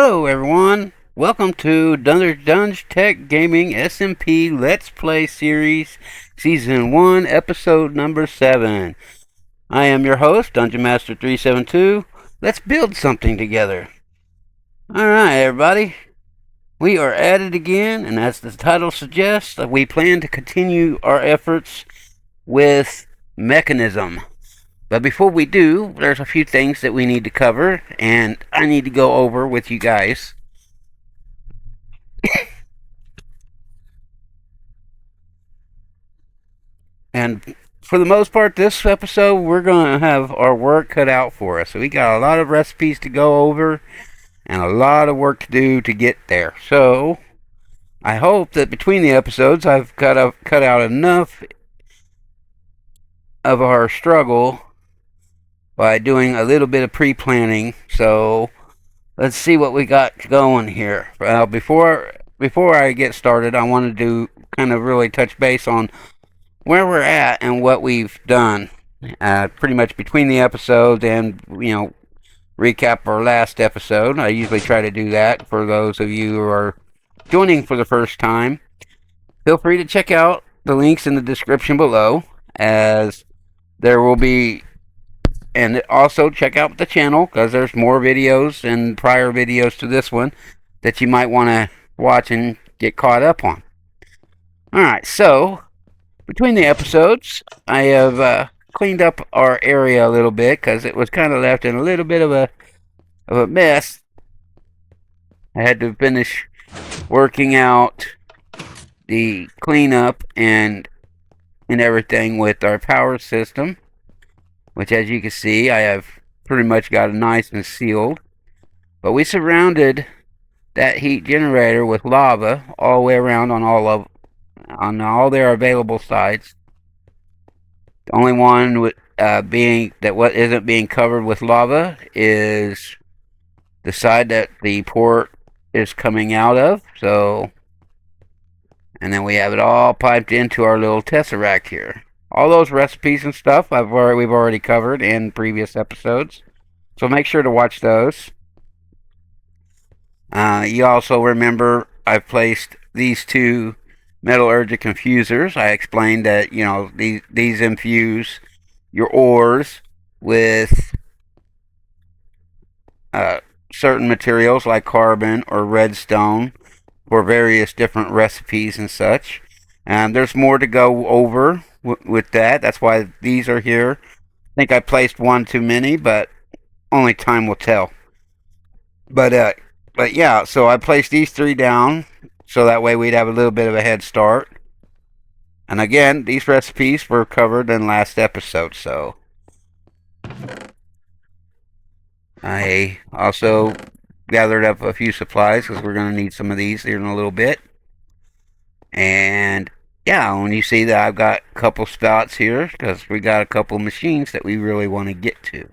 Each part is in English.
Hello everyone, welcome to DungeTeck Gaming SMP Let's Play Series Season 1 Episode number 7. I am your host, Dungeon Master 372. Let's build something together. Alright everybody, we are at it again, and as the title suggests, we plan to continue our efforts with Mekanism. But before we do, there's a few things that we need to cover, and I need to go over with you guys. And for the most part, this episode, we're going to have our work cut out for us. So we got a lot of recipes to go over, and a lot of work to do to get there. So I hope that between the episodes, I've cut out enough of our struggle by doing a little bit of pre-planning. So let's see what we got going here. Before I get started, I want to kind of really touch base on where we're at and what we've done. Pretty much between the episodes and, recap our last episode. I usually try to do that for those of you who are joining for the first time. Feel free to check out the links in the description below, as there will be. And also check out the channel, because there's more videos and prior videos to this one that you might want to watch and get caught up on. Alright, so between the episodes, I have cleaned up our area a little bit, because it was kind of left in a little bit of a mess. I had to finish working out the cleanup and everything with our power system, which, as you can see, I have pretty much got it nice and sealed. But we surrounded that heat generator with lava all the way around on all their available sides. The only one what isn't being covered with lava is the side that the port is coming out of. And then we have it all piped into our little tesseract here. All those recipes and stuff we've already covered in previous episodes, so make sure to watch those. You also remember I've placed these two metallurgic infusers. I explained that these infuse your ores with certain materials like carbon or redstone for various different recipes and such. And there's more to go over with that. That's why these are here. I think I placed one too many, but only time will tell. But yeah, so I placed these three down so that way we'd have a little bit of a head start. And again, these recipes were covered in last episode, so I also gathered up a few supplies, because we're going to need some of these here in a little bit. And yeah, when you see that I've got a couple spots here, because we got a couple machines that we really want to get to.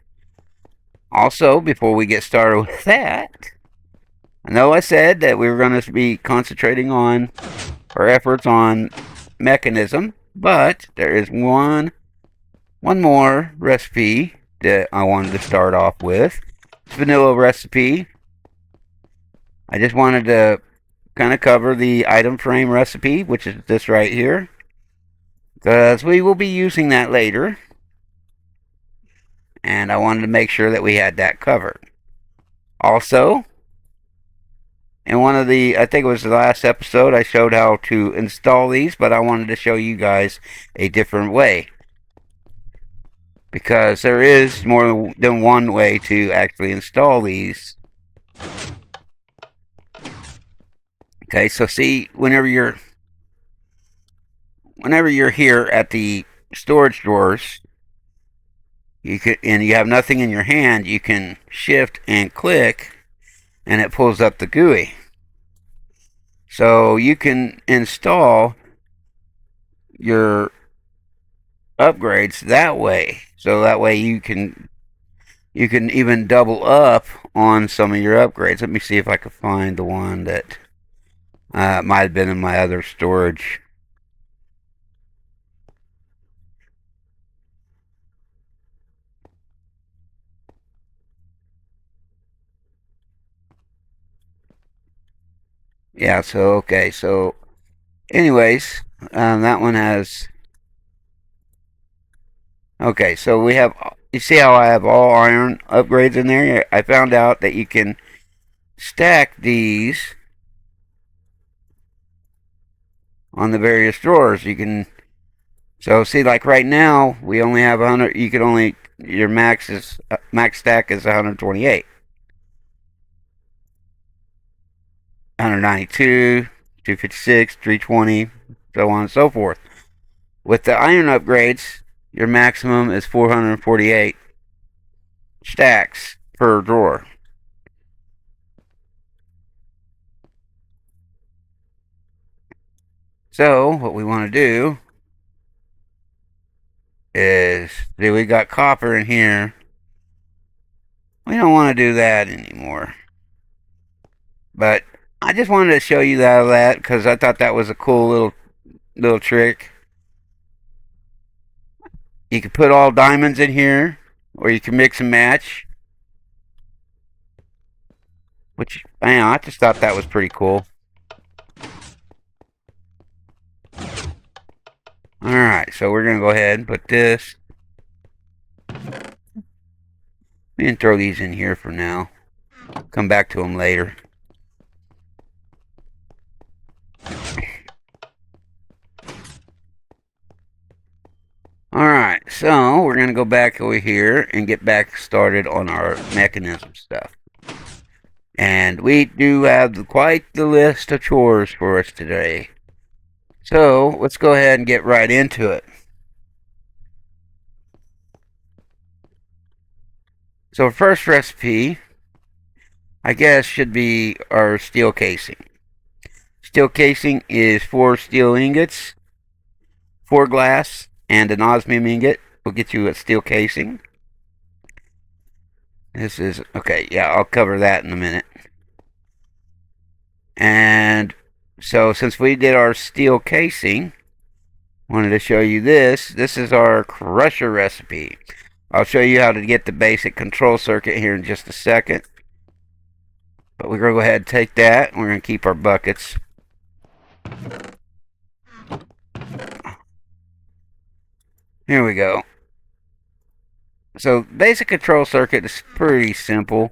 Also, before we get started with that, I know I said that we were going to be concentrating on our efforts on Mekanism, but there is one more recipe that I wanted to start off with. It's vanilla recipe. I just wanted to kind of cover the item frame recipe, which is this right here, because we will be using that later, and I wanted to make sure that we had that covered. Also, in I think it was the last episode, I showed how to install these, but I wanted to show you guys a different way, because there is more than one way to actually install these. Okay, so see, whenever you're here at the storage drawers, and you have nothing in your hand, you can shift and click, and it pulls up the GUI. So you can install your upgrades that way. So that way you can even double up on some of your upgrades. Let me see if I can find the one that might have been in my other storage. Yeah, so, okay, so, anyways, that one has, okay, so we have, you see how I have all iron upgrades in there? I found out that you can stack these on the various drawers. You can, so see, like right now, we only have 100, you can only, your max stack is 128. 192, 256, 320, so on and so forth. With the iron upgrades, your maximum is 448 stacks per drawer. So, what we want to do is, see, we got copper in here. We don't want to do that anymore. But I just wanted to show you that because I thought that was a cool little trick. You can put all diamonds in here, or you can mix and match. Which, I just thought that was pretty cool. Alright, so we're going to go ahead and put this. And throw these in here for now. Come back to them later. Alright, so we're going to go back over here and get back started on our mechanism stuff. And we do have quite the list of chores for us today. So let's go ahead and get right into it. So our first recipe, I guess, should be our steel casing. Steel casing is 4 steel ingots, 4 glass, and an osmium ingot will get you a steel casing. This is, okay, yeah, I'll cover that in a minute. And so since we did our steel casing, wanted to show you this. This is our crusher recipe. I'll show you how to get the basic control circuit here in just a second. But we're going to go ahead and take that, and we're going to keep our buckets. Here we go. So, basic control circuit is pretty simple.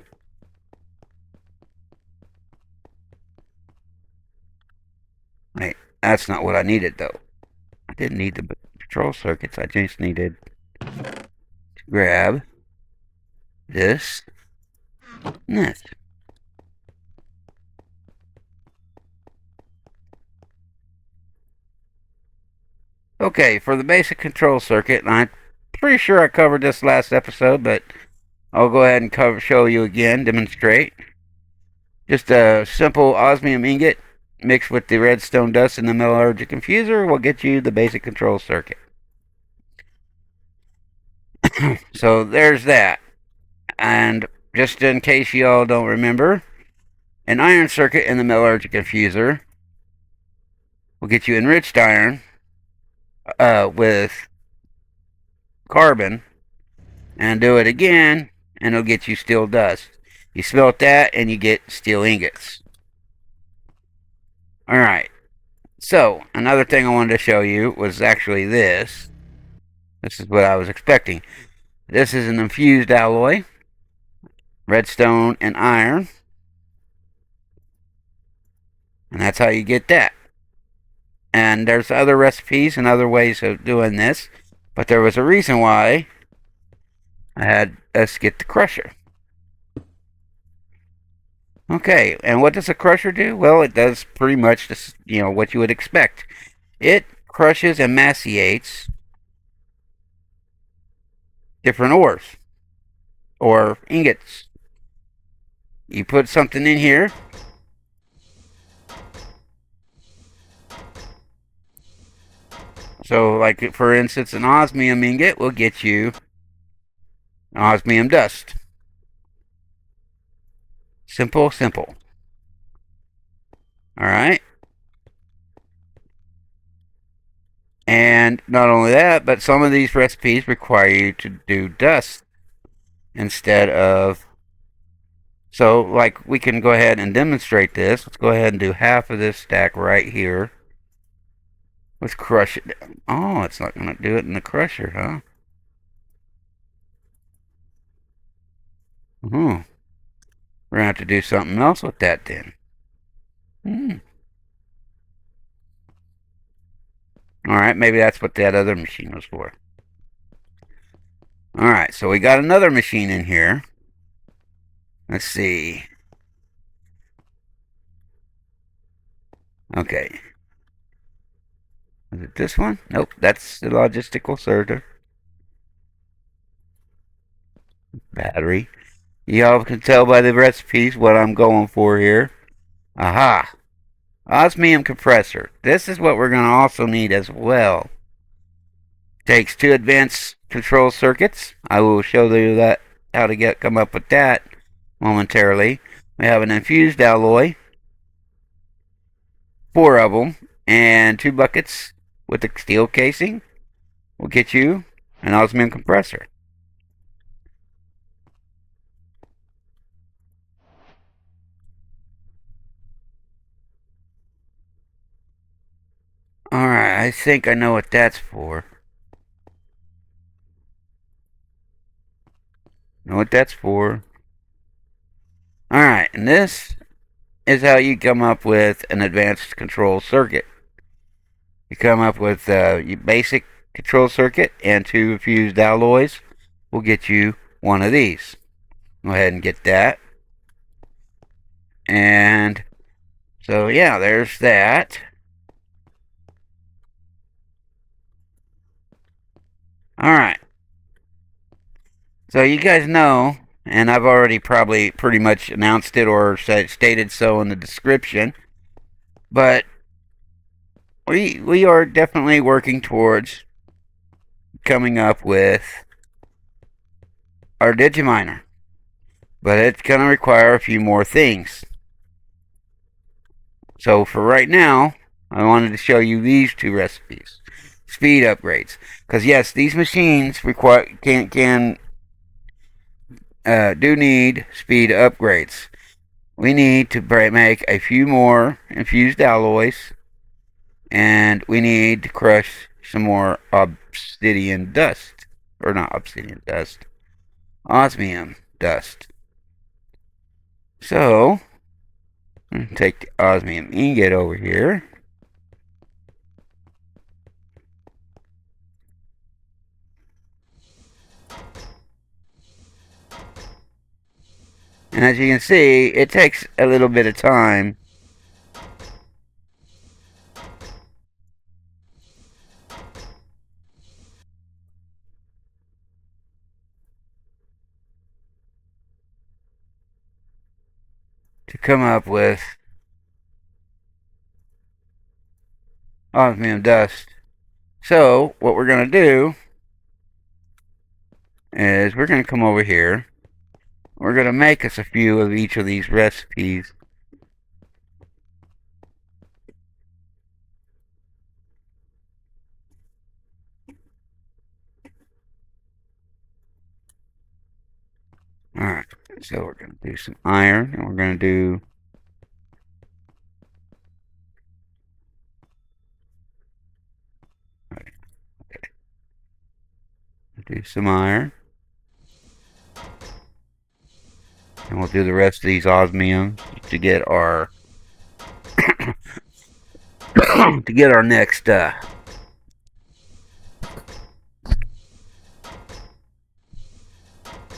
Wait, that's not what I needed, though. I didn't need the control circuits. I just needed to grab this and this. Okay, for the basic control circuit, and I'm pretty sure I covered this last episode, but I'll go ahead and show you again, demonstrate. Just a simple osmium ingot mixed with the redstone dust and the metallurgic infuser will get you the basic control circuit. So there's that. And just in case y'all don't remember, an iron circuit and the metallurgic infuser will get you enriched iron with carbon, and do it again, and it'll get you steel dust. You smelt that, and you get steel ingots. Alright, so another thing I wanted to show you was actually this. This is what I was expecting. This is an infused alloy, redstone and iron, and that's how you get that. And there's other recipes and other ways of doing this, but there was a reason why I had us get the crusher. Okay, and what does a crusher do? Well, it does pretty much this, what you would expect. It crushes and emaciates different ores or ingots. You put something in here. So, like, for instance, an osmium ingot will get you osmium dust. Simple, simple. Alright? And not only that, but some of these recipes require you to do dust instead of So, like, we can go ahead and demonstrate this. Let's go ahead and do half of this stack right here. Let's crush it down. Oh, it's not going to do it in the crusher, huh? Hmm. We're going to have to do something else with that then. Alright, maybe that's what that other machine was for. Alright, so we got another machine in here. Let's see. Okay. Is it this one? Nope, that's the logistical server. Battery. Y'all can tell by the recipes what I'm going for here. Aha! Osmium compressor. This is what we're going to also need as well. Takes 2 advanced control circuits. I will show you that how to come up with that momentarily. We have an infused alloy, 4 of them, and 2 buckets with a steel casing will get you an osmium compressor. Alright, I think I know what that's for. Know what that's for. Alright, and this is how you come up with an advanced control circuit. You come up with your basic control circuit and 2 fused alloys will get you one of these. Go ahead and get that. And so yeah, there's that. Alright. So you guys know, and I've already probably pretty much announced it or stated so in the description, but we are definitely working towards coming up with our digi-miner. But it's going to require a few more things. So for right now, I wanted to show you these 2 recipes. Speed upgrades. Because yes, these machines do need speed upgrades. We need to make a few more infused alloys, and we need to crush some more obsidian dust. Or not obsidian dust. Osmium dust. So, take the osmium ingot over here. And as you can see, it takes a little bit of time to come up with osmium dust. So, what we're going to do is we're going to come over here. We're going to make us a few of each of these recipes. Alright, so we're going to do some iron, and we're going to do some iron. And we'll do the rest of these osmiums to get our next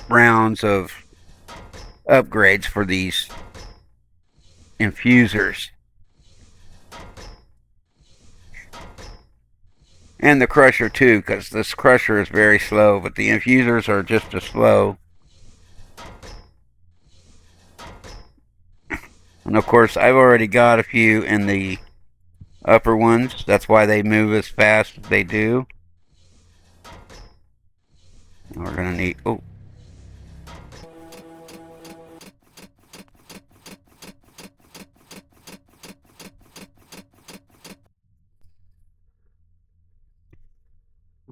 rounds of upgrades for these infusers. And the crusher too, because this crusher is very slow, but the infusers are just as slow. And of course, I've already got a few in the upper ones. That's why they move as fast as they do. And we're going to need... Oh.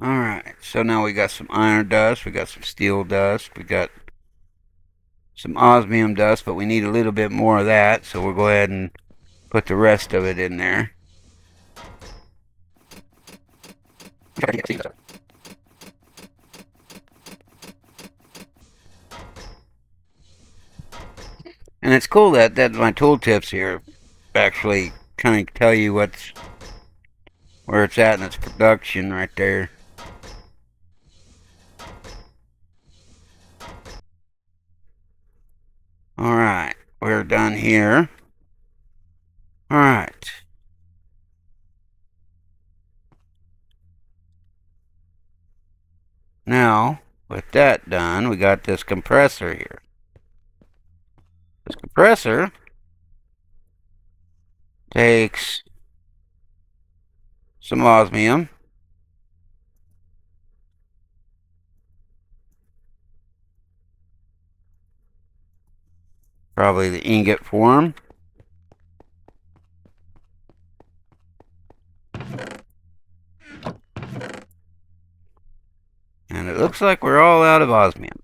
Alright, so now we got some iron dust, we got some steel dust, we got some osmium dust, but we need a little bit more of that, so we'll go ahead and put the rest of it in there. And it's cool that my tooltips here actually kind of tell you where it's at in its production right there. Alright, we're done here. Alright. Now, with that done, we got this compressor here. This compressor takes some osmium, probably the ingot form, and it looks like we're all out of osmium.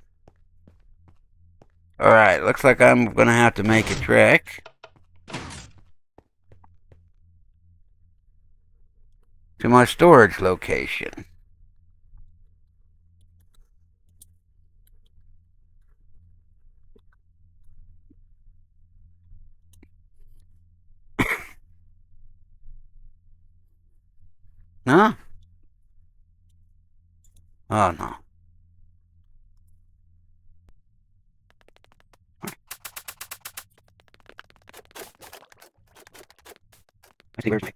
Alright, looks like I'm gonna have to make a trek to my storage location. Huh? Oh no. I see, where's my...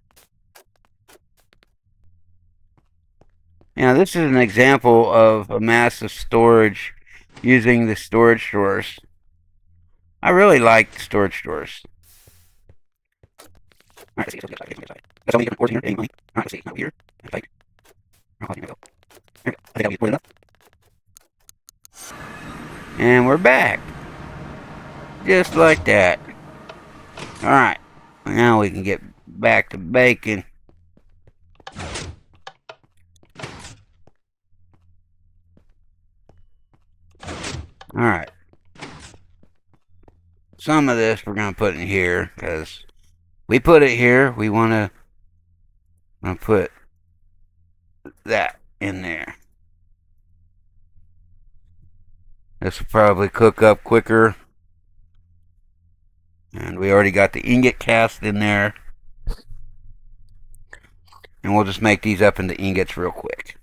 Now, this is an example of a massive storage using the storage drawers. I really like storage drawers. Alright, let's see. Let's get inside. That's only different ports here. Any money. Alright, let's see. Now here. That's tight. How far can I go? There we go. I think I'll get enough. And we're back. Just like that. Alright. Now we can get back to baking. Alright. Some of this we're going to put in here, because we put it here. We want to put that in there. This will probably cook up quicker. And we already got the ingot cast in there. And we'll just make these up into ingots real quick.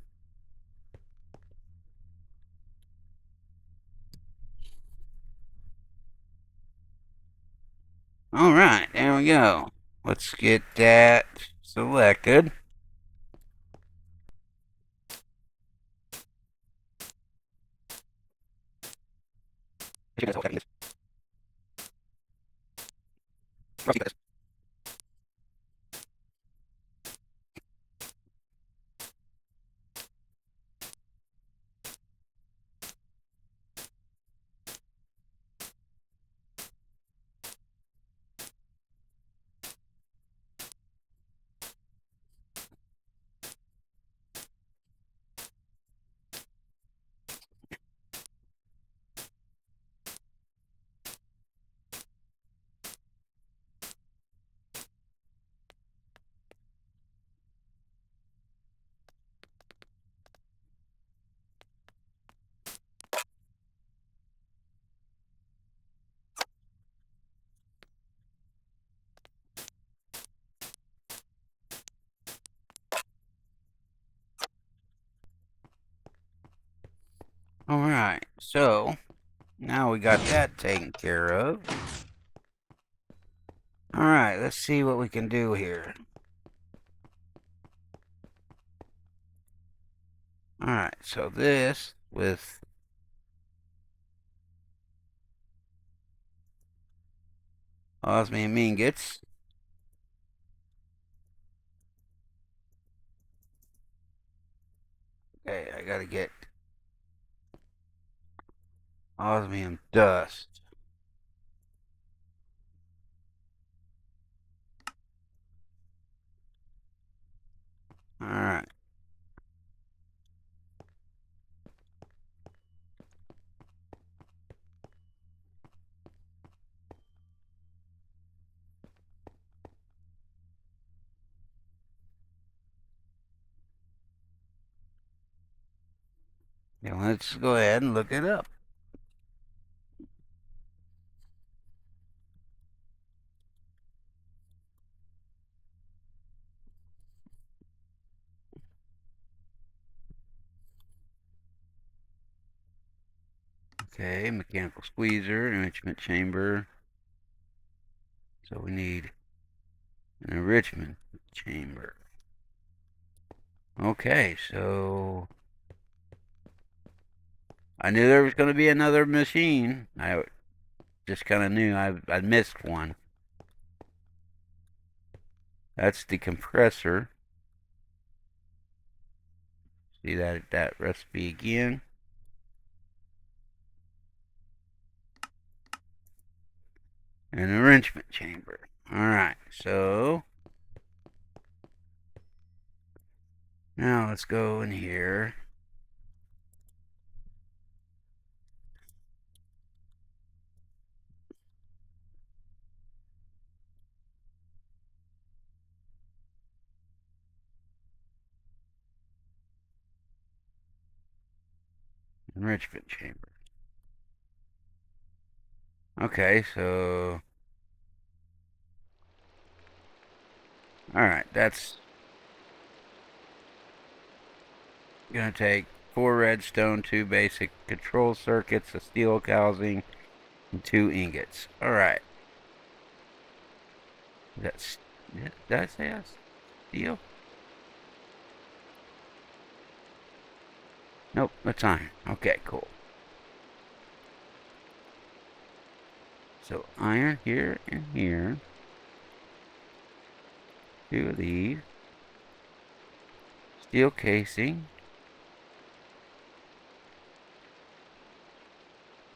Alright, there we go. Let's get that selected. Alright, so now we got that taken care of. Alright, let's see what we can do here. Alright, so this with osmium ingots. Okay, I gotta get osmium dust. Alright. Now let's go ahead and look it up. Okay, mechanical squeezer, enrichment chamber. So we need an enrichment chamber. Okay, so I knew there was going to be another machine. I just kind of knew I missed one. That's the compressor. See that recipe again. An enrichment chamber. Alright, so now let's go in here. Enrichment chamber. Okay, so alright, that's gonna take 4 redstone, 2 basic control circuits, a steel housing, and 2 ingots. Alright. That's did I say that's steel? Nope, that's iron. Okay, cool. So iron here and here. 2 of these. Steel casing.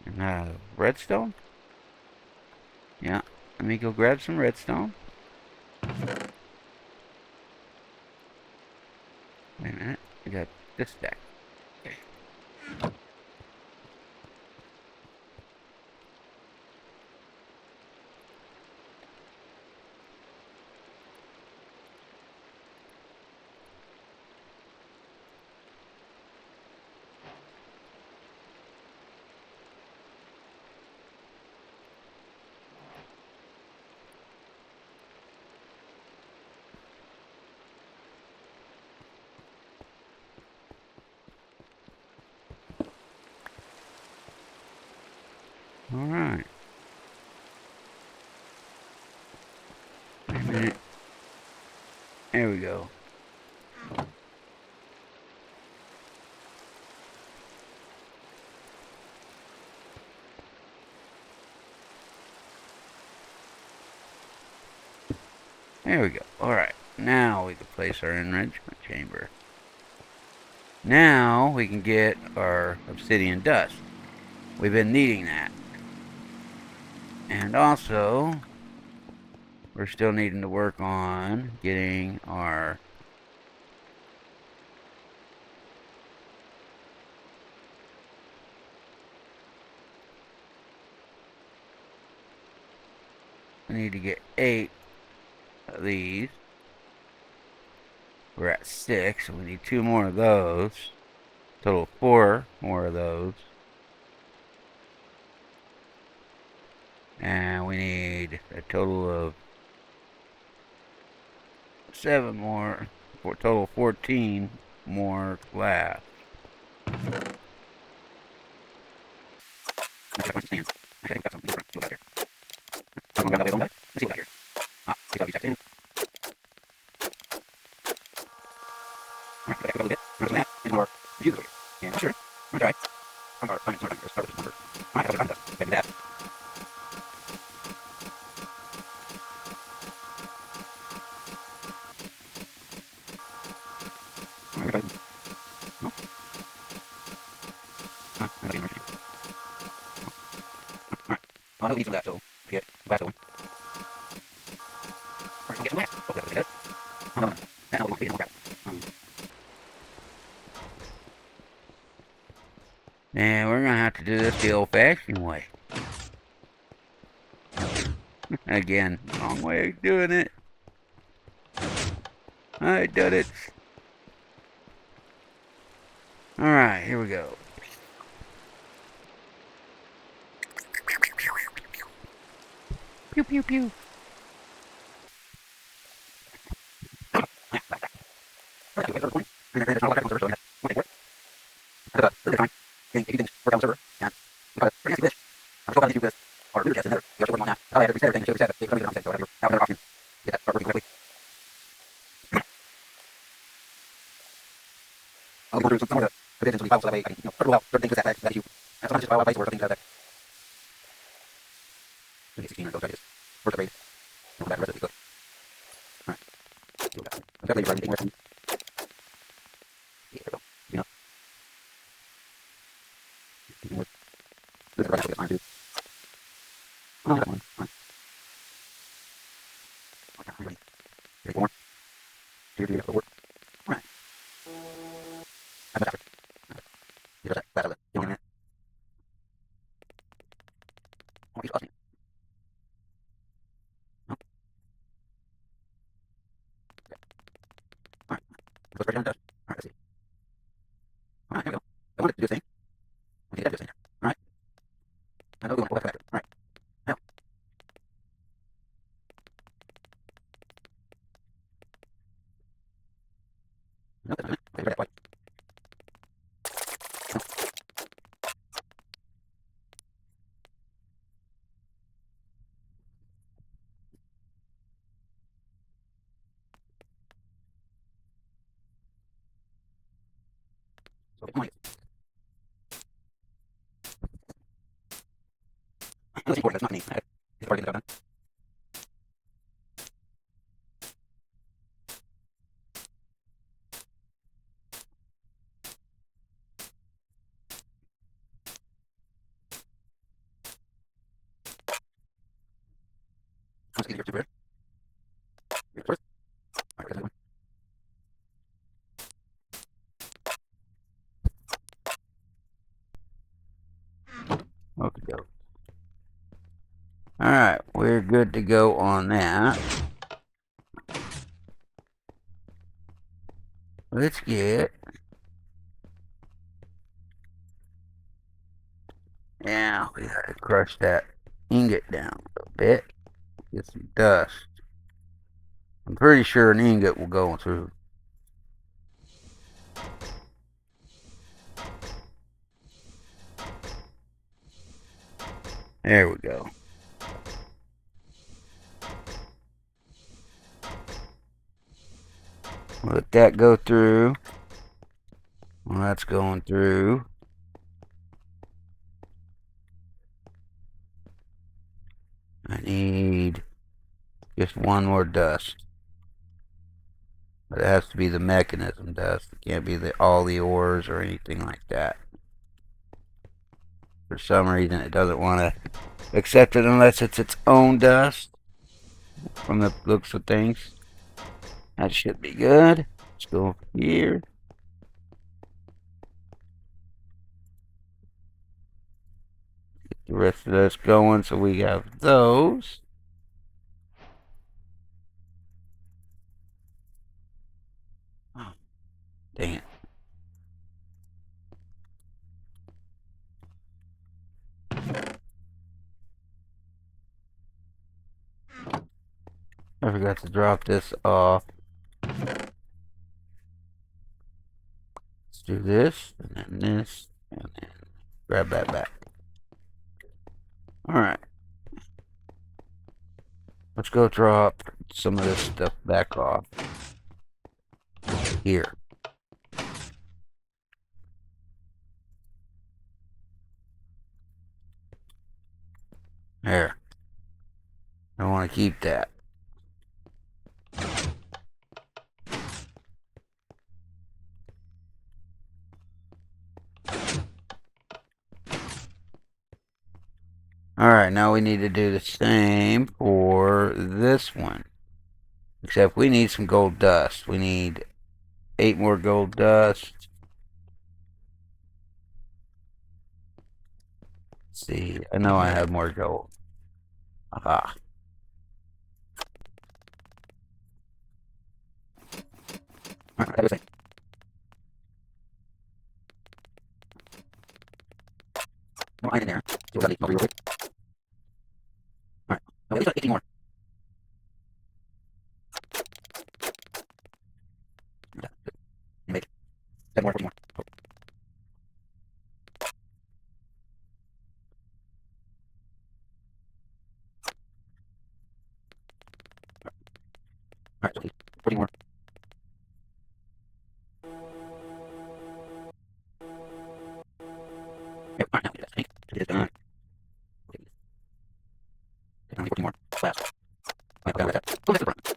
And redstone? Yeah. Let me go grab some redstone. Wait a minute. I got this stack. Okay. Alright. Wait a minute. There we go. There we go. Alright. Now we can place our enrichment chamber. Now we can get our obsidian dust. We've been needing that. And also, we're still needing to work on getting our we need to get 8 of these. We're at 6, so we need 2 more of those. Total 4 more of those. And we need a total of 7 more, for a total of 14 more glass. Check my stands. I think I've got something different to here. Someone got that way. Let's see what I hear. See how we checked in. Alright, back up a little bit. Remember that. And more views over here. Yeah, I'm sure. I'm gonna try. I'm gonna start with this number. Alright, I'll do that. Maybe that. Alright, everybody. No? Nobody emerged. Alright. I'll leave some of that, so get the last one. Alright, I'll get some last. Hopefully that'll be good. Oh, no. That won't be enough crap. And we're gonna have to do this the old-fashioned way. Again, wrong way of doing it. I did it. Alright, here we go. Pew pew pew. Okay, go. Alright, we're good to go on that. Let's get... Yeah, we gotta crush that ingot down a little bit. Get some dust. I'm pretty sure an ingot will go through. There we go. Let that go through. Well, that's going through. I need just one more dust. But it has to be the mechanism dust. It can't be all the ores or anything like that. For some reason, it doesn't want to accept it unless it's its own dust. From the looks of things. That should be good. Let's go here. Get the rest of this going so we have those. Oh, dang it. I forgot to drop this off. Let's do this, and then this, and then grab that back. Alright. Let's go drop some of this stuff back off. Here. There. I want to keep that. Alright, now we need to do the same for this one. Except we need some gold dust. We need 8 more gold dust. Let's see, I know I have more gold. Aha. Alright, everything. No iron in there. So we'll leave real quick. Alright, no No, at least 18 more. Make 7 more, 14 more. Alright, so 14 more. Yep, alright, now that's me. It is done. Only 14 more. Last. Alright, down with that. Oh, that's the front.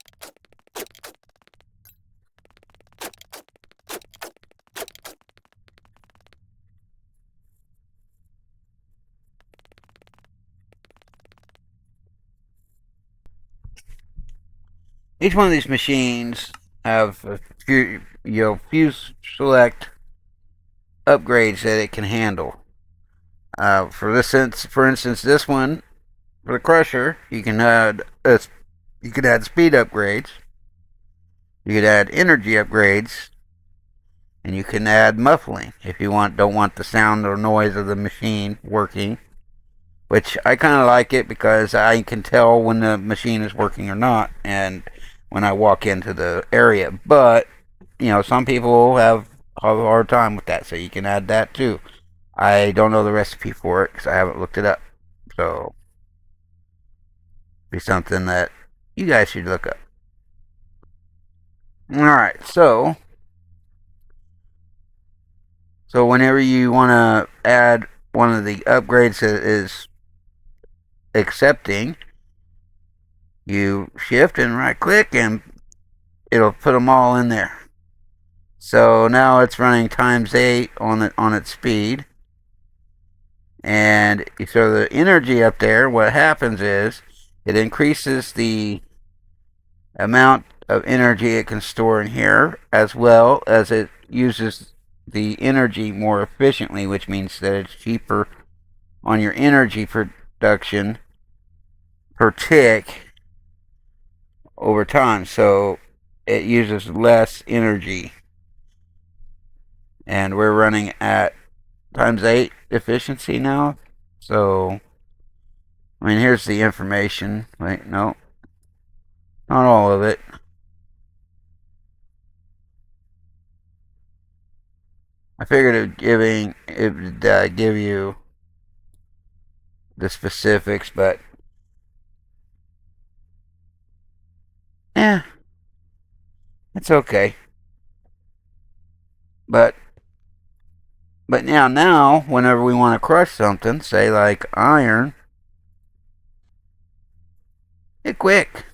Each one of these machines have a few select upgrades that it can handle. For instance, this one for the crusher, you can add speed upgrades, you could add energy upgrades, and you can add muffling if you don't want the sound or noise of the machine working. Which I kind of like it because I can tell when the machine is working or not, and when I walk into the area. But some people have a hard time with that, so you can add that too. I don't know the recipe for it because I haven't looked it up. So, be something that you guys should look up. Alright, so whenever you want to add one of the upgrades that is accepting, you shift and right click and it'll put them all in there. So now it's running ×8 on its speed. And you throw the energy up there, what happens is it increases the amount of energy it can store in here, as well as it uses the energy more efficiently, which means that it's cheaper on your energy production per tick over time. So it uses less energy. And we're running at ×8 efficiency now. So, I mean, here's the information. Wait, no. Not all of it. I figured it would give you the specifics, but it's okay. But now, whenever we want to crush something, say like iron, it's quick.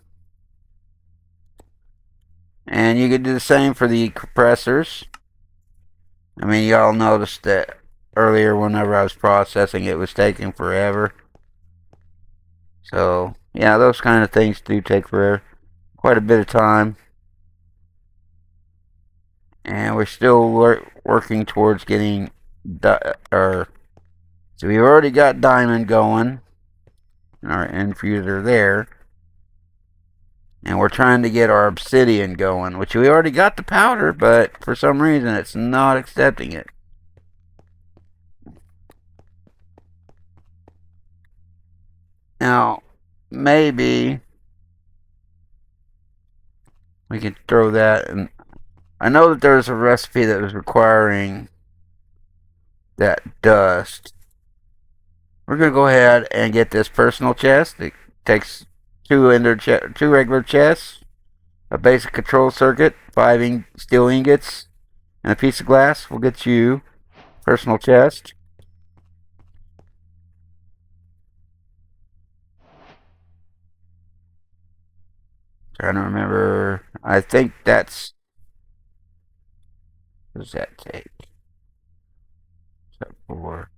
And you could do the same for the compressors. I mean, y'all noticed that earlier whenever I was processing, it was taking forever. So, yeah, those kind of things do take forever. Quite a bit of time. And we're still working towards getting so we've already got diamond going in our infuser there, and we're trying to get our obsidian going, which we already got the powder, but for some reason it's not accepting it. Now maybe we can throw that in. I know that there's a recipe that was requiring that dust. We're going to go ahead and get this personal chest. It takes two regular chests, a basic control circuit, 5 steel ingots, and a piece of glass. We'll get you personal chest. Trying to remember. I think that's... What does that take? Except for...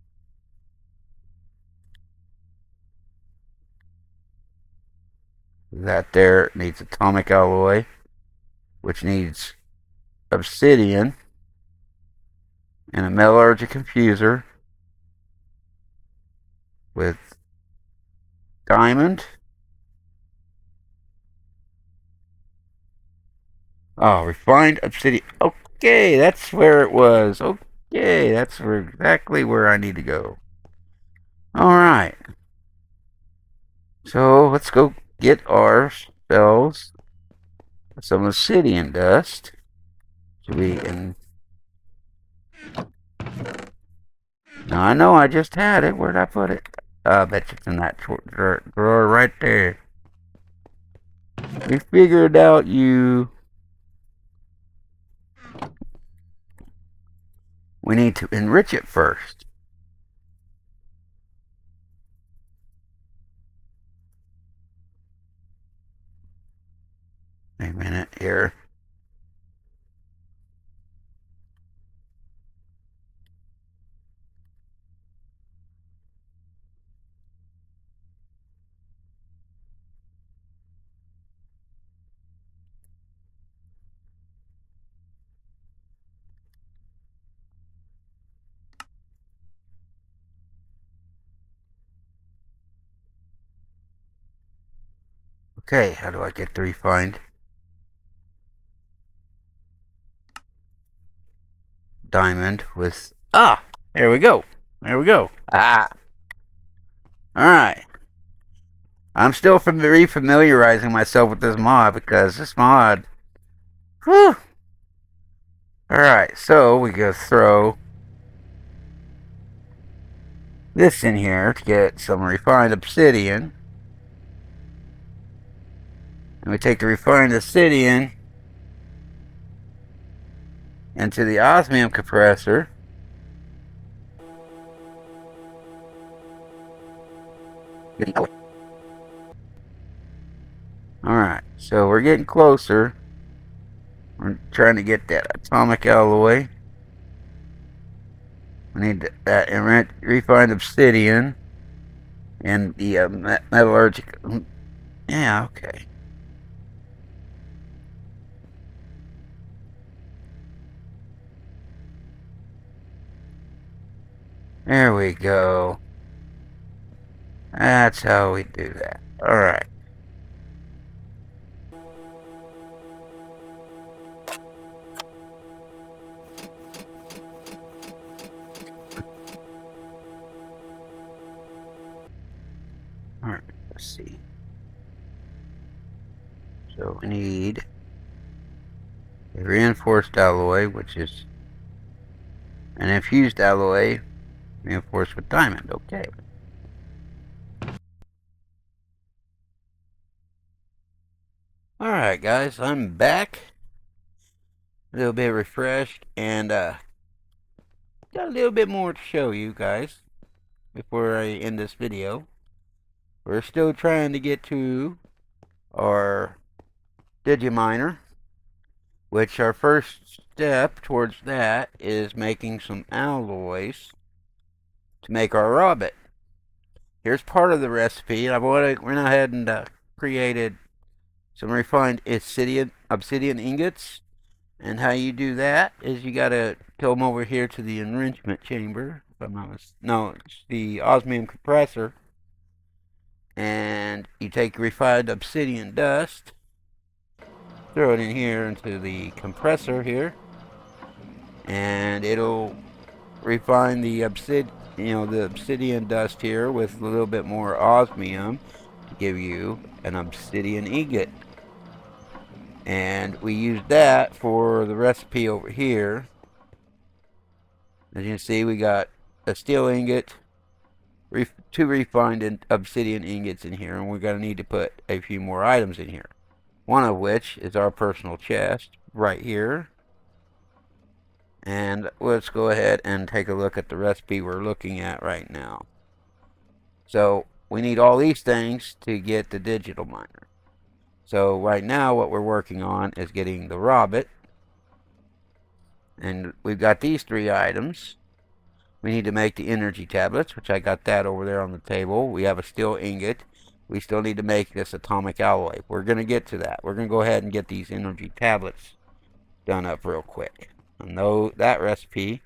That there needs atomic alloy, which needs obsidian, and a metallurgic infuser with diamond. Oh, refined obsidian. Okay, that's where it was. Okay, that's exactly where I need to go. Alright. So let's go get ourselves some obsidian dust. So we can. Now I know I just had it. Where'd I put it? I bet it's in that drawer right there. We figured out you. We need to enrich it first. Wait a minute here. Okay, how do I get the refined diamond with... Ah! There we go. There we go. Ah! Alright. I'm still refamiliarizing myself with this mod because this mod... Whew! Alright, so we go throw this in here to get some refined obsidian. And we take the refined obsidian into the osmium compressor. Alright, so we're getting closer. We're trying to get that atomic alloy. We need that refined obsidian and the metallurgical. Yeah, okay. There we go. That's how we do that. Alright. Alright, let's see. So we need a reinforced alloy, which is an infused alloy reinforced with diamond. Okay. Alright, guys, I'm back. A little bit refreshed and got a little bit more to show you guys before I end this video. We're still trying to get to our digi-miner, which our first step towards that is making some alloys to make our robot. Here's part of the recipe. I went ahead and created some refined obsidian ingots. And how you do that is you gotta come over here to the enrichment chamber. If I'm not mistaken. No, it's the osmium compressor. And you take refined obsidian dust, throw it in here into the compressor here, and it'll refine the obsidian dust here with a little bit more osmium to give you an obsidian ingot. And we use that for the recipe over here. As you can see, we got a steel ingot, two refined obsidian ingots in here, and we're going to need to put a few more items in here. One of which is our personal chest right here. And let's go ahead and take a look at the recipe we're looking at right now. So we need all these things to get the digital miner. So right now what we're working on is getting the robot. And we've got these three items. We need to make the energy tablets, which I got that over there on the table. We have a steel ingot. We still need to make this atomic alloy. We're going to get to that. We're going to go ahead and get these energy tablets done up real quick. And that recipe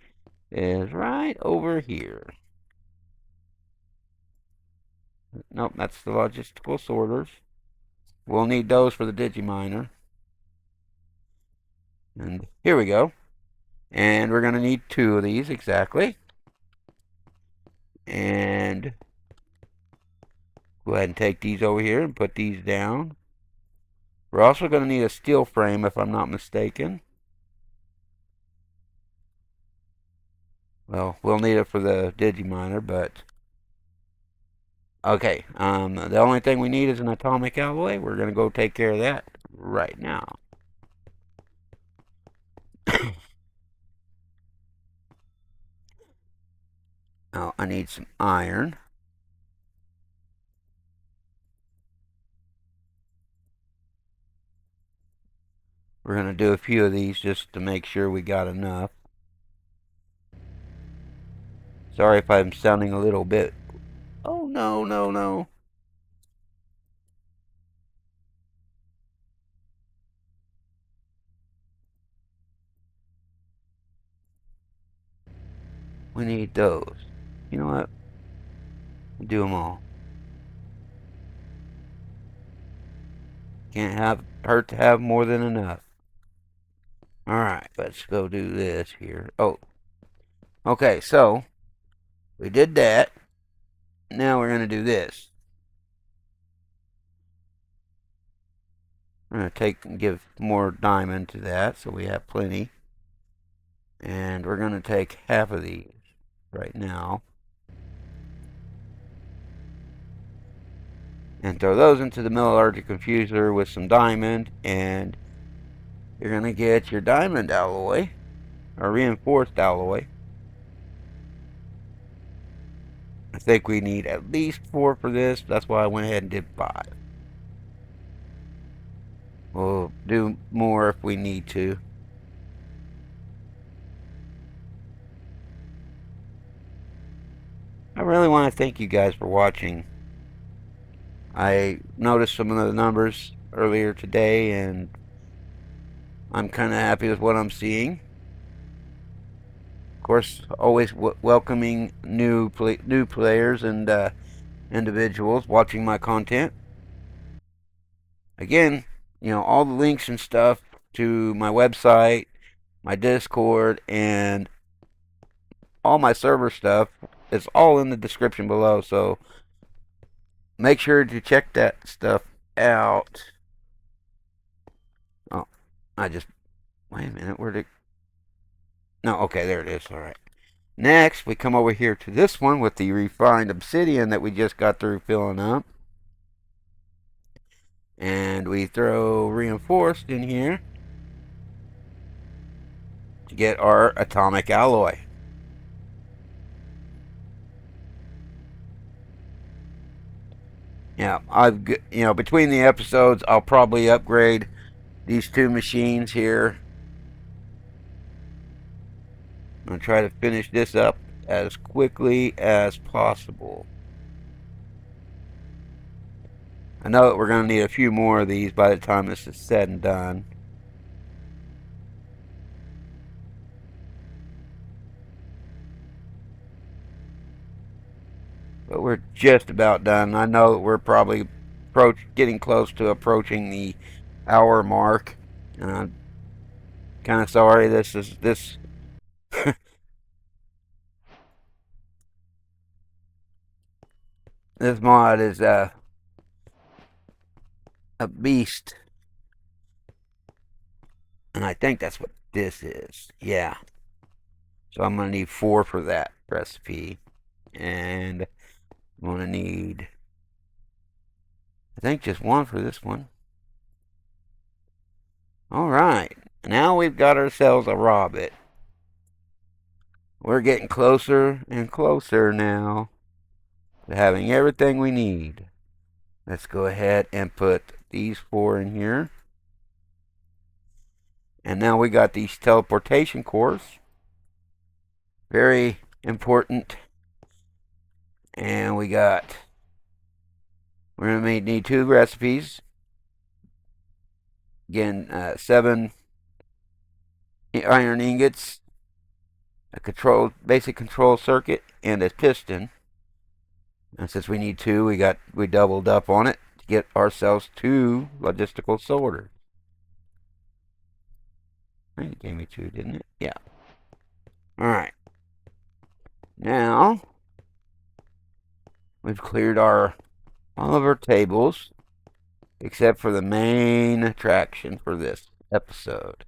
is right over here. Nope, that's the logistical sorters. We'll need those for the digi-miner. And here we go. And we're going to need two of these exactly. And Go ahead and take these over here and put these down. We're also going to need a steel frame, if I'm not mistaken. Well, we'll need it for the digi-miner, but... Okay, the only thing we need is an atomic alloy. We're going to go take care of that right now. Now, I need some iron. We're going to do a few of these just to make sure we got enough. Sorry if I'm sounding a little bit... Oh, no, no, no. We need those. You know what? Do them all. Can't hurt to have more than enough. Alright, let's go do this here. Oh. Okay, so we did that. Now we're going to do this. We're going to take and give more diamond to that so we have plenty. And we're going to take half of these right now. And throw those into the metallurgical confuser with some diamond. And you're going to get your diamond alloy. Or reinforced alloy. I think we need at least 4 for this. That's why I went ahead and did 5. We'll do more if we need to. I really want to thank you guys for watching. I noticed some of the numbers earlier today, and I'm kind of happy with what I'm seeing. Of course, always welcoming new players and individuals watching my content. Again, you know, all the links and stuff to my website, my Discord, and all my server stuff is all in the description below, so make sure to check that stuff out. Oh, wait a minute, where'd it... No, okay, there it is, alright. Next, we come over here to this one with the refined obsidian that we just got through filling up. And we throw reinforced in here to get our atomic alloy. Yeah, between the episodes, I'll probably upgrade these 2 machines here. I'm going to try to finish this up as quickly as possible. I know that we're going to need a few more of these by the time this is said and done. But we're just about done. I know that we're probably getting close to approaching the hour mark. And I'm kind of sorry this this mod is a beast. And I think that's what this is. Yeah. So I'm going to need 4 for that recipe. And I'm going to need, I think, just 1 for this one. Alright. Now we've got ourselves a Robbit. We're getting closer and closer now to having everything we need. Let's go ahead and put these 4 in here. And now we got these teleportation cores. Very important. And we're going to need 2 recipes. Again, 7 iron ingots, a basic control circuit, and a piston. And since we need 2, we doubled up on it to get ourselves 2 logistical sorters. I think it gave me 2, didn't it? Yeah. Alright. Now, we've cleared our all of our tables except for the main attraction for this episode.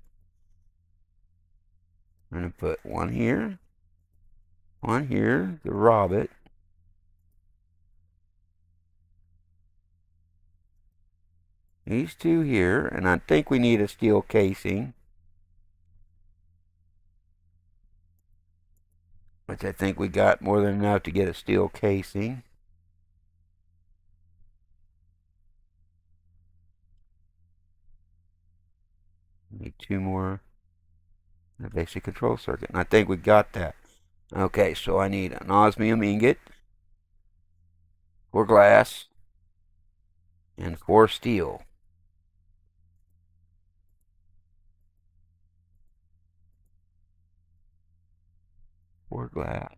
I'm going to put one here, the Robbit. These two here, and I think we need a steel casing, which I think we got more than enough to get a steel casing. Need two more. A basic control circuit, and I think we got that. Okay, so I need an osmium ingot, 4 glass, and 4 steel. 4 glass.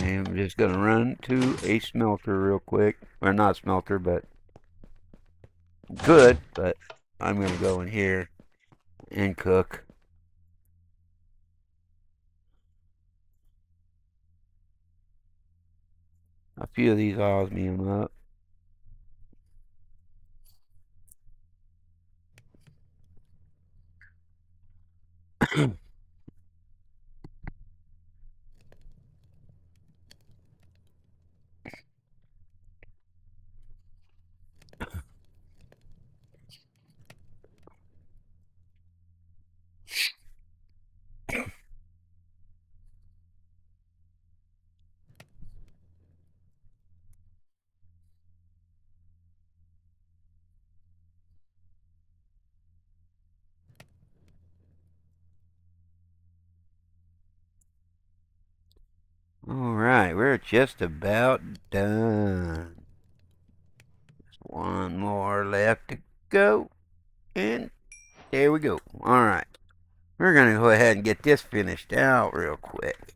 And I'm just going to run to a smelter real quick. Or not smelter, but good. But I'm going to go in here and cook. A few of these osmium up. Alright, we're just about done. Just one more left to go. And there we go. Alright. We're going to go ahead and get this finished out real quick.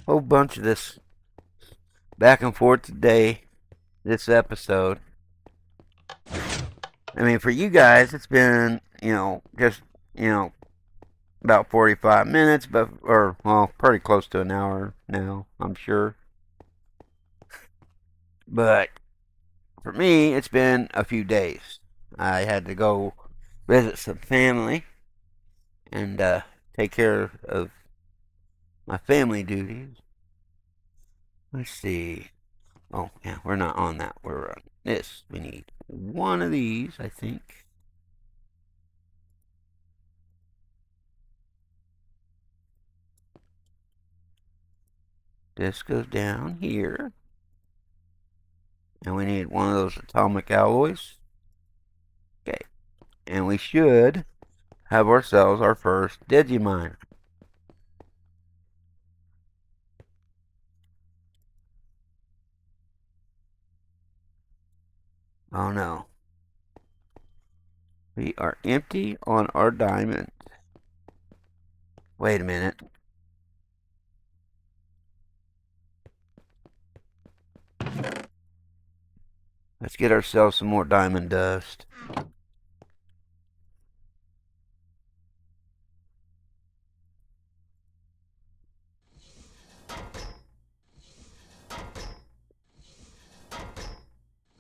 Whole bunch of this back and forth today, this episode. I mean, for you guys, it's been, just, about 45 minutes, well, pretty close to an hour now, I'm sure. But for me, it's been a few days. I had to go visit some family and take care of my family duties. Let's see. Oh, yeah, we're not on that. We're on this. We need one of these, I think. This goes down here. And we need one of those atomic alloys. Okay. And we should have ourselves our first digi-miner. Oh no. We are empty on our diamond. Wait a minute. Let's get ourselves some more diamond dust.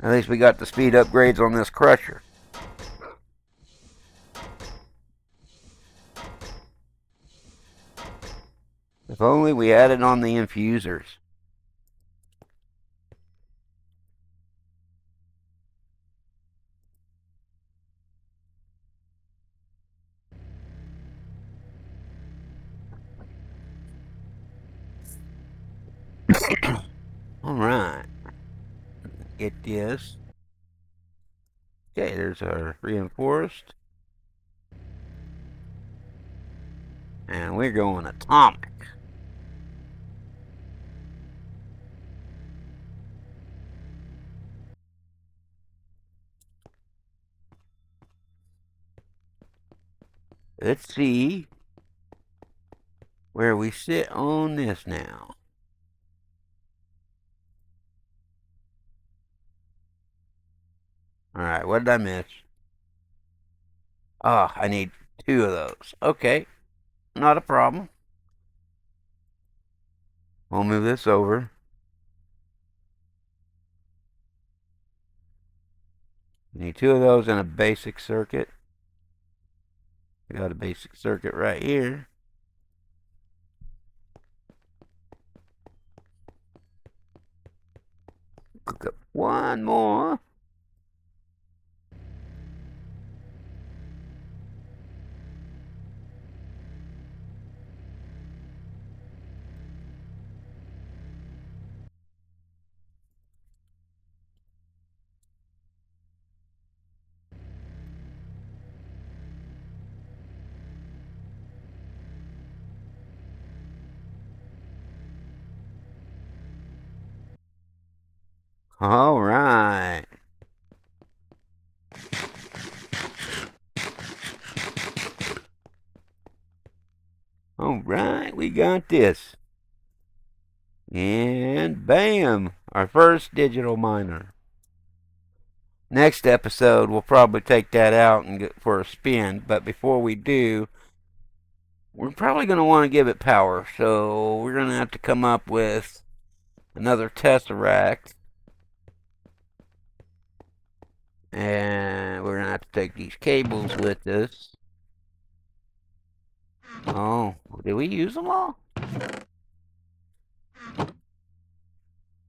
At least we got the speed upgrades on this crusher. If only we added on the infusers. Alright. Get this. Okay, there's our reinforced. And we're going atomic. Let's see where we sit on this now. Alright, what did I miss? Ah, I need 2 of those. Okay, not a problem. We'll move this over. Need 2 of those in a basic circuit. We got a basic circuit right here. Cook up 1 more. All right. All right, we got this. And bam, our first digital miner. Next episode, we'll probably take that out and get for a spin. But before we do, we're probably going to want to give it power. So we're going to have to come up with another tesseract. And we're going to have to take these cables with us. Oh, did we use them all?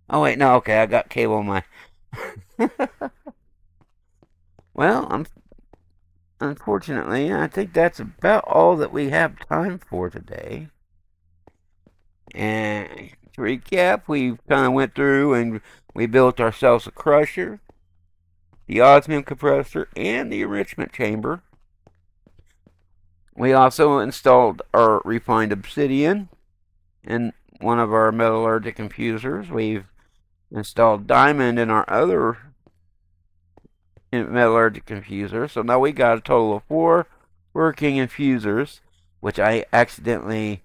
Oh, wait, no, okay, I got cable on my... Well, unfortunately, I think that's about all that we have time for today. And to recap, we kind of went through and we built ourselves a crusher, the osmium compressor, and the enrichment chamber. We also installed our refined obsidian in one of our metallurgic infusers. We've installed diamond in our other metallurgic infuser. So now we got a total of 4 working infusers, which I accidentally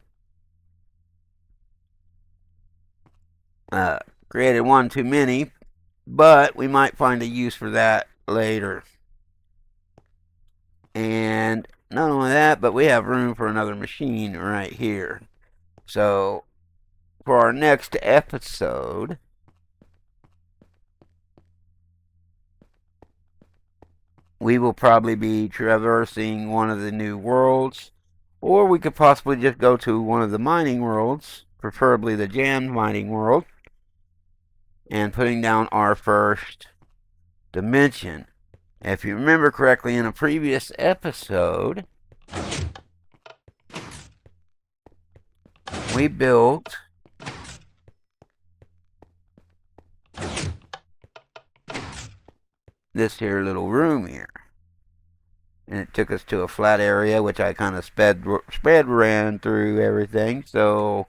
created 1 too many, but we might find a use for that later. And not only that, but we have room for another machine right here. So for our next episode, we will probably be traversing one of the new worlds, or we could possibly just go to one of the mining worlds, preferably the jammed mining world, and putting down our first dimension. If you remember correctly, in a previous episode, we built this here little room here. And it took us to a flat area, which I kind of sped ran through everything. So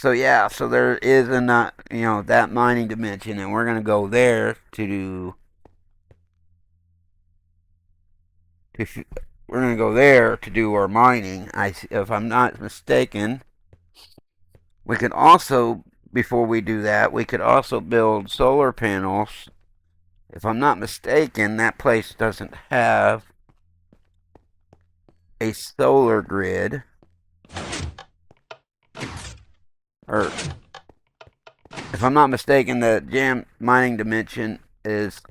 yeah, so there is that mining dimension, and we're gonna go there to we're gonna go there to do our mining. If I'm not mistaken, we could also, before we do that, we could also build solar panels. If I'm not mistaken, that place doesn't have a solar grid. Or, if I'm not mistaken, the jam mining dimension is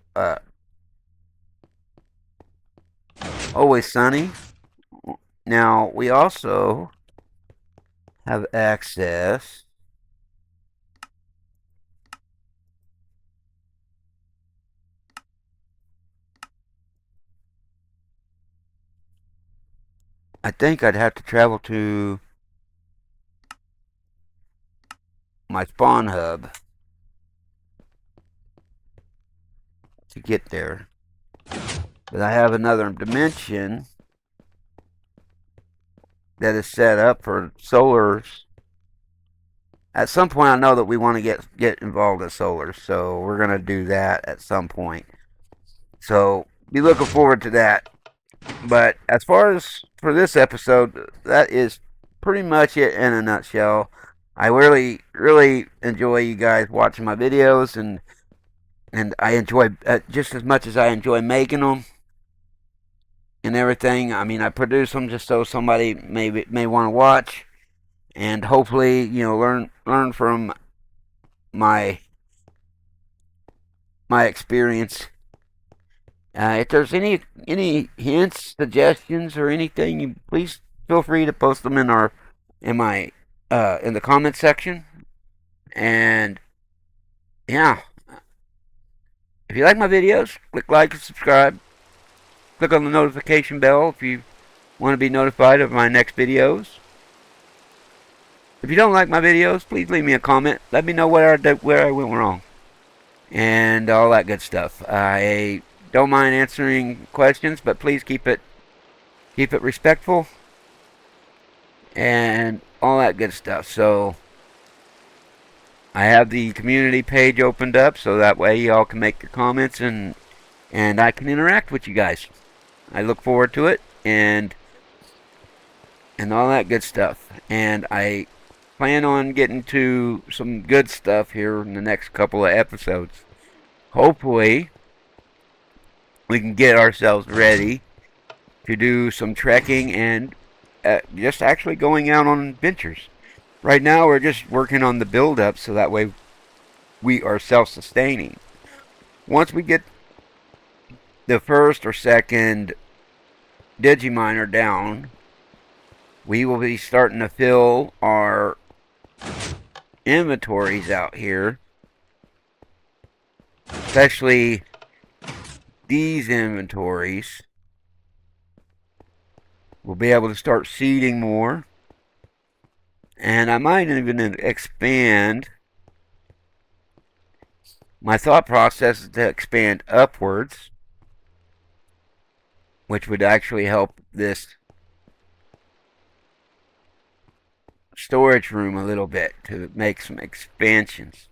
always sunny. Now, we also have access I think I'd have to travel to my spawn hub to get there. But I have another dimension that is set up for solars. At some point, I know that we want to get involved in solars, so we're going to do that at some point. So be looking forward to that. But as far as for this episode, that is pretty much it in a nutshell. I really enjoy you guys watching my videos, and I enjoy just as much as I enjoy making them and everything. I mean, I produce them just so somebody may want to watch, and hopefully, learn from my experience. If there's any hints, suggestions, or anything, please feel free to post them in the comment section. And yeah, if you like my videos, click like and subscribe. Click on the notification bell if you want to be notified of my next videos. If you don't like my videos, please leave me a comment. Let me know where I went wrong and all that good stuff. I don't mind answering questions, but please keep it respectful and all that good stuff. So I have the community page opened up so that way y'all can make your comments and I can interact with you guys. I look forward to it and all that good stuff. And I plan on getting to some good stuff here in the next couple of episodes. Hopefully, we can get ourselves ready to do some trekking and just actually going out on adventures. Right now, we're just working on the build-up so that way we are self-sustaining. Once we get the first or second digi-miner down, we will be starting to fill our inventories out here, especially these inventories. We'll be able to start seeding more, and I might even expand. My thought process is to expand upwards, which would actually help this storage room a little bit to make some expansions,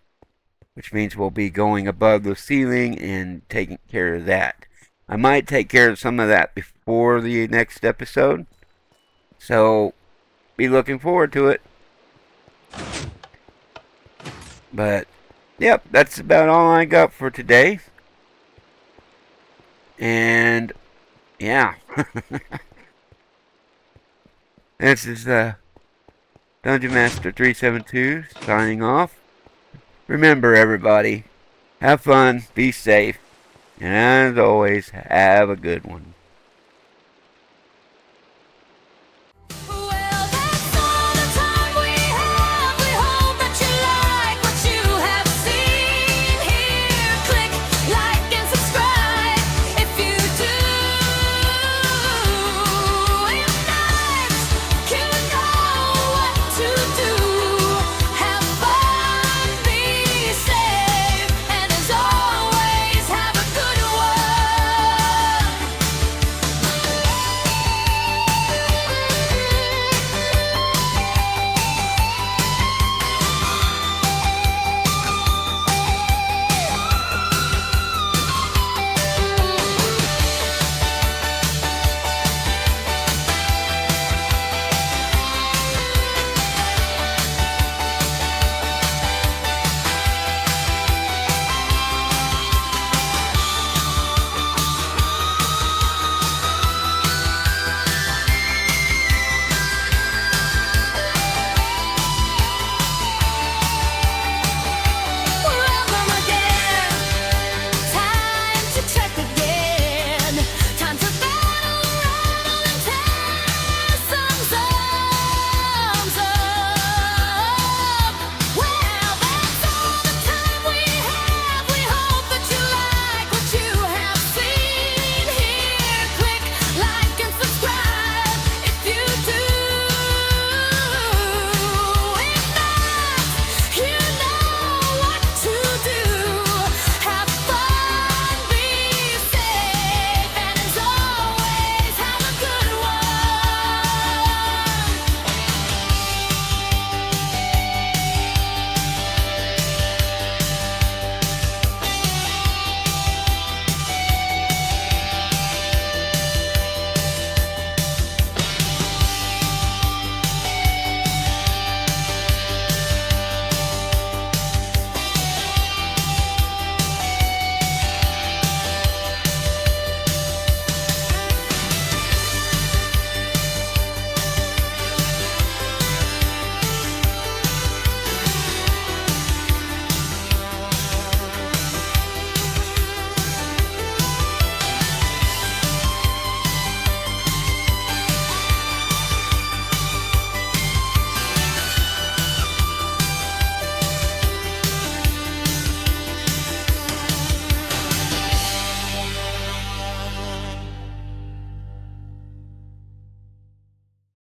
which means we'll be going above the ceiling and taking care of that. I might take care of some of that before the next episode, so be looking forward to it. But yep, that's about all I got for today. And yeah, this is Dungeon Master 372 signing off. Remember, everybody, have fun, be safe, and as always, have a good one.